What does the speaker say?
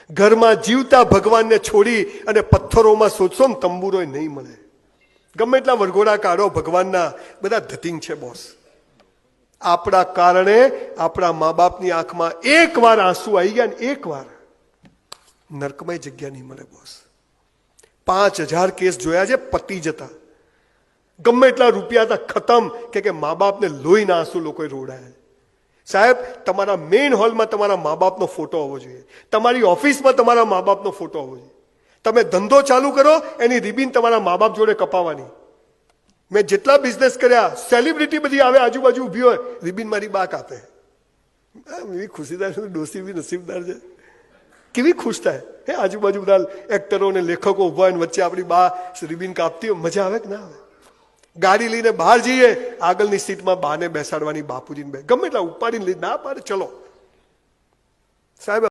ઘરમાં જીવતા ભગવાનને છોડી અને પથ્થરોમાં શોધશો ને તંબુરો નહીં મળે. ગમે એટલા વરઘોડા કાઢો, ભગવાનના બધા ધતિંગ છે બોસ. આપણા કારણે આપણા મા બાપની આંખમાં એકવાર આંસુ આવી ગયા ને એકવાર, નરકમય જગ્યા નહીં મળે બોસ. 5000 કેસ જોયા છે પતી જતા. ગમે એટલા રૂપિયા હતા ખતમ કે મા બાપને લોહીના આંસુ લોકોએ રોડાયા. સાહેબ, તમારા મેઇન હોલમાં તમારા મા બાપનો ફોટો હોવો જોઈએ. તમારી ઓફિસમાં તમારા મા બાપનો ફોટો હોવો જોઈએ. તમે ધંધો ચાલુ કરો, એની રિબિન તમારા મા બાપ જોડે કપાવવાની. મેં જેટલા બિઝનેસ કર્યા, સેલિબ્રિટી બધી આવે આજુબાજુ ઊભી હોય, રિબિન મારી બા કાપે. એવી ખુશીદાર ડોસી બી નસીબદાર છે. કેવી ખુશ થાય હે, આજુબાજુ બધા એક્ટરો ને લેખકો ઉભા હોય, વચ્ચે આપણી બા રિબિન કાપતી હોય, મજા આવે કે ના આવે? ગાડી લઈને બહાર જઈએ, આગળની સીટમાં બાને બેસાડવાની, બાપુજીને ગમે એટલા ઉપાડીને લઈ ના પાડે, ચલો સાહેબ.